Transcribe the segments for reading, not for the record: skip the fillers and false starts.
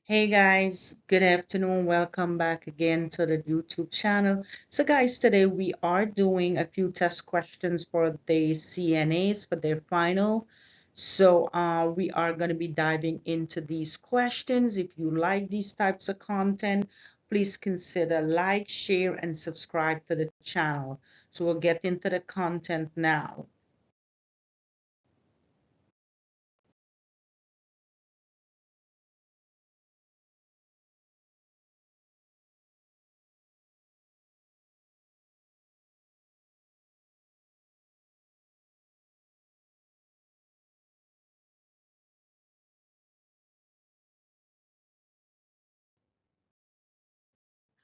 Hey guys, good afternoon. Welcome back again to the YouTube channel. So guys, today we are doing a few test questions for the CNAs for their final. So we are going to be diving into these questions. If you like these types of content, please consider like, share, and subscribe to the channel. So we'll get into the content now.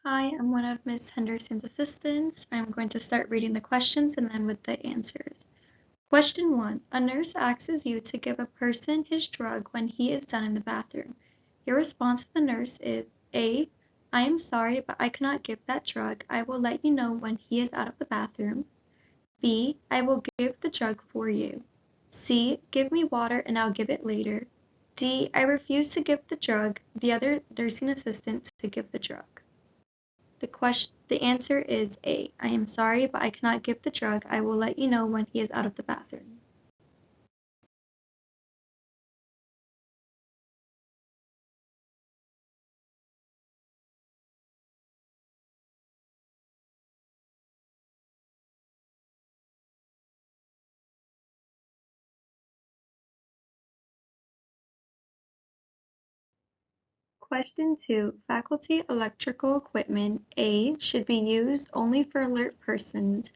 Hi, I'm one of Ms. Henderson's assistants. I'm going to start reading the questions and then with the answers. Question 1. A nurse asks you to give a person his drug when he is done in the bathroom. Your response to the nurse is A. I am sorry, but I cannot give that drug. I will let you know when he is out of the bathroom. B. I will give the drug for you. C. Give me water and I'll give it later. D. I refuse to give the drug. The other nursing assistant to give the drug. The answer is A. I am sorry, but I cannot give the drug. I will let you know when he is out of the bathroom. Question 2. Faculty electrical equipment A should be used only for alert persons.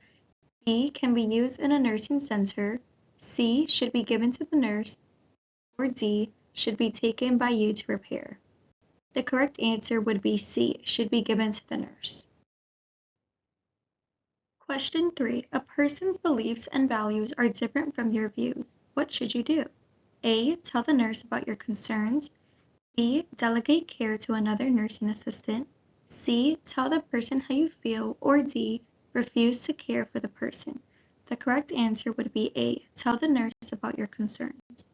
B can be used in a nursing center. C should be given to the nurse. Or D should be taken by you to repair. The correct answer would be C should be given to the nurse. Question 3. A person's beliefs and values are different from your views. What should you do? A. Tell the nurse about your concerns. B. Delegate care to another nursing assistant. C. Tell the person how you feel. Or D. Refuse to care for the person. The correct answer would be A. Tell the nurse about your concerns.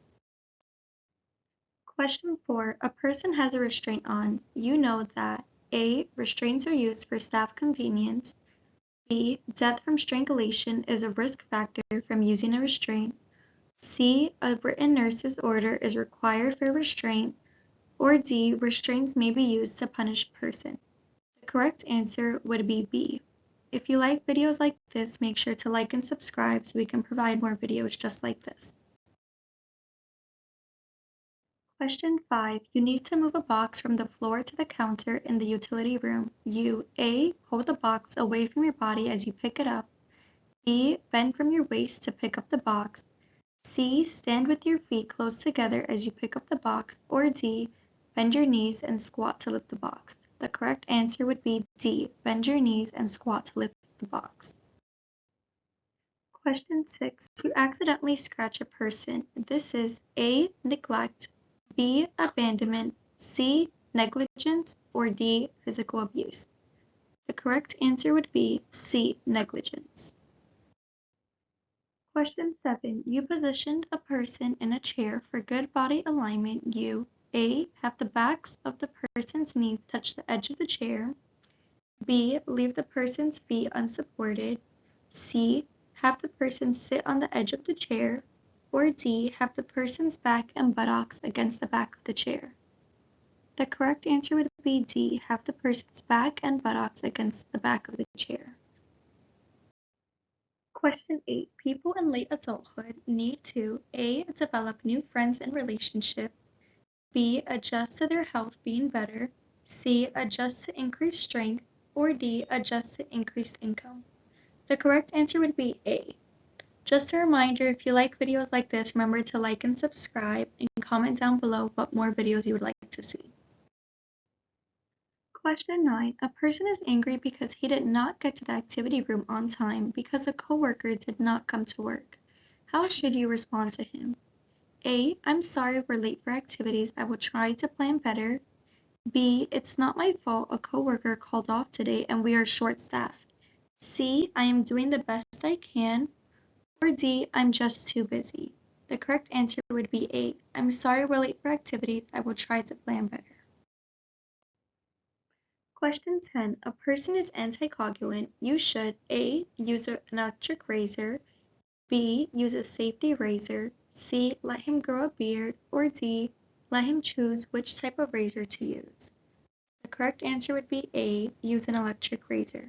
Question 4. A person has a restraint on. You know that A. Restraints are used for staff convenience. B. Death from strangulation is a risk factor from using a restraint. C. A written nurse's order is required for restraint. Or D. Restraints may be used to punish a person. The correct answer would be B. If you like videos like this, make sure to like and subscribe so we can provide more videos just like this. Question 5. You need to move a box from the floor to the counter in the utility room. You A. Hold the box away from your body as you pick it up. B. Bend from your waist to pick up the box. C. Stand with your feet close together as you pick up the box. Or D. Bend your knees and squat to lift the box. The correct answer would be D. Bend your knees and squat to lift the box. Question 6. To accidentally scratch a person. This is A. Neglect, B. Abandonment, C. Negligence, or D. Physical abuse. The correct answer would be C. Negligence. Question 7. You positioned a person in a chair for good body alignment. You A. Have the backs of the person's knees touch the edge of the chair. B. Leave the person's feet unsupported. C. Have the person sit on the edge of the chair. Or D. Have the person's back and buttocks against the back of the chair. The correct answer would be D. Have the person's back and buttocks against the back of the chair. Question 8. People in late adulthood need to A. Develop new friends and relationships. B. Adjust to their health being better. C. Adjust to increased strength. Or D. Adjust to increased income. The correct answer would be A. Just a reminder, if you like videos like this, remember to like and subscribe and comment down below what more videos you would like to see. Question 9. A person is angry because he did not get to the activity room on time because a coworker did not come to work. How should you respond to him? A. I'm sorry we're late for activities. I will try to plan better. B. It's not my fault. A coworker called off today and we are short-staffed. C. I am doing the best I can. Or D. I'm just too busy. The correct answer would be A. I'm sorry we're late for activities. I will try to plan better. Question 10. A person is anticoagulant. You should A. Use an electric razor, B. Use a safety razor, C. Let him grow a beard, or D. Let him choose which type of razor to use. The correct answer would be A. Use an electric razor.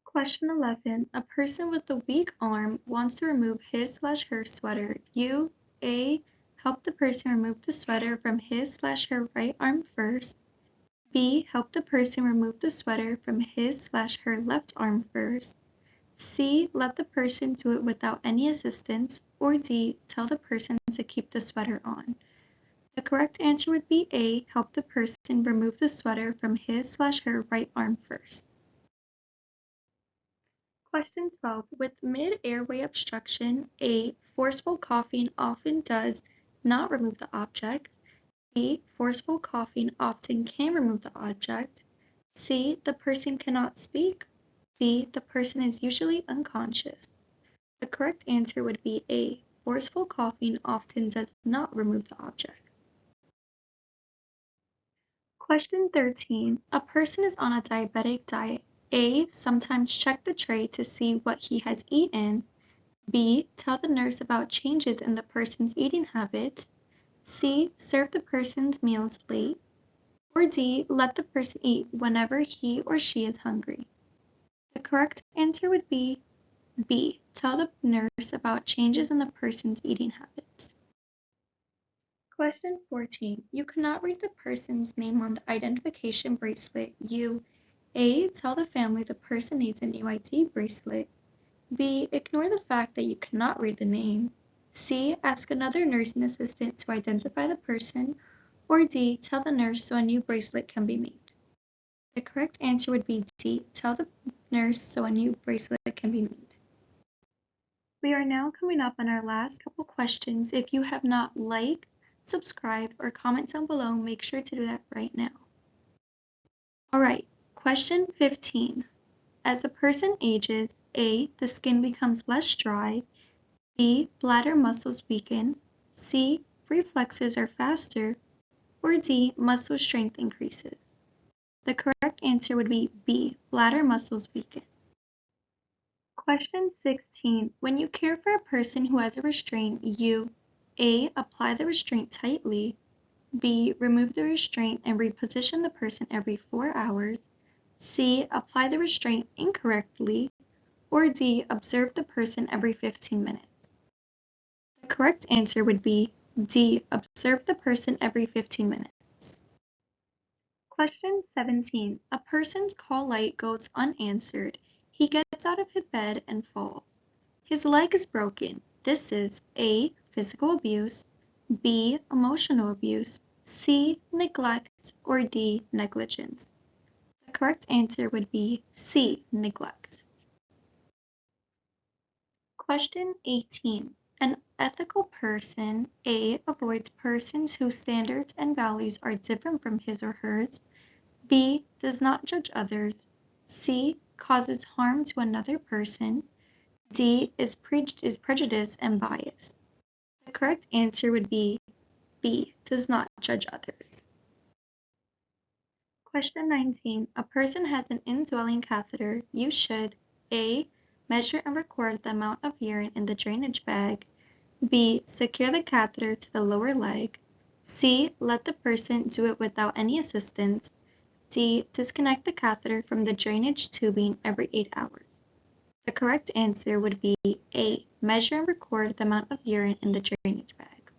Question 11. A person with a weak arm wants to remove his/her sweater. You A. Help the person remove the sweater from his/her right arm first. B. Help the person remove the sweater from his/her left arm first. C. Let the person do it without any assistance. Or D. Tell the person to keep the sweater on. The correct answer would be A. Help the person remove the sweater from his/her right arm first. Question 12. With mid-airway obstruction, A. Forceful coughing often does not remove the object. B. Forceful coughing often can remove the object. C. The person cannot speak. D. The person is usually unconscious. The correct answer would be A. Forceful coughing often does not remove the object. Question 13. A person is on a diabetic diet. A. Sometimes check the tray to see what he has eaten. B. Tell the nurse about changes in the person's eating habits. C. Serve the person's meals late. Or D. Let the person eat whenever he or she is hungry. The correct answer would be B. Tell the nurse about changes in the person's eating habits. Question 14. You cannot read the person's name on the identification bracelet. You A. Tell the family the person needs a new ID bracelet. B. Ignore the fact that you cannot read the name. C. Ask another nursing assistant to identify the person. Or D. Tell the nurse so a new bracelet can be made. The correct answer would be D. Tell the nurse so a new bracelet can be made. We are now coming up on our last couple questions. If you have not liked, subscribed, or comment down below, make sure to do that right now. Alright, question 15. As a person ages, A. The skin becomes less dry. B. Bladder muscles weaken. C. Reflexes are faster. Or D. Muscle strength increases. The correct answer would be B. Bladder muscles weaken. Question 16. When you care for a person who has a restraint, you A. Apply the restraint tightly. B. Remove the restraint and reposition the person every 4 hours. C. Apply the restraint incorrectly. Or D. Observe the person every 15 minutes. The correct answer would be D. Observe the person every 15 minutes. Question 17. A person's call light goes unanswered. He gets out of his bed and falls. His leg is broken. This is A. Physical abuse, B. Emotional abuse, C. Neglect, or D. Negligence. The correct answer would be C. Neglect. Question 18. An ethical person, A. Avoids persons whose standards and values are different from his or hers. B. Does not judge others. C. Causes harm to another person. D. Is prejudiced and biased. The correct answer would be B. Does not judge others. Question 19. A person has an indwelling catheter. You should A. Measure and record the amount of urine in the drainage bag. B. Secure the catheter to the lower leg. C. Let the person do it without any assistance. D. Disconnect the catheter from the drainage tubing every 8 hours. The correct answer would be A. Measure and record the amount of urine in the drainage bag.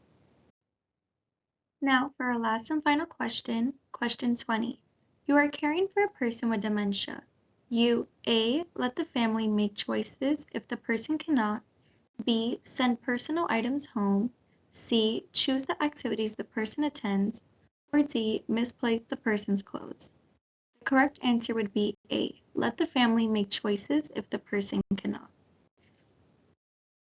Now for our last and final question, question 20. You are caring for a person with dementia. You A. Let the family make choices if the person cannot. B. Send personal items home. C. Choose the activities the person attends. Or D. Misplace the person's clothes. The correct answer would be A. Let the family make choices if the person cannot.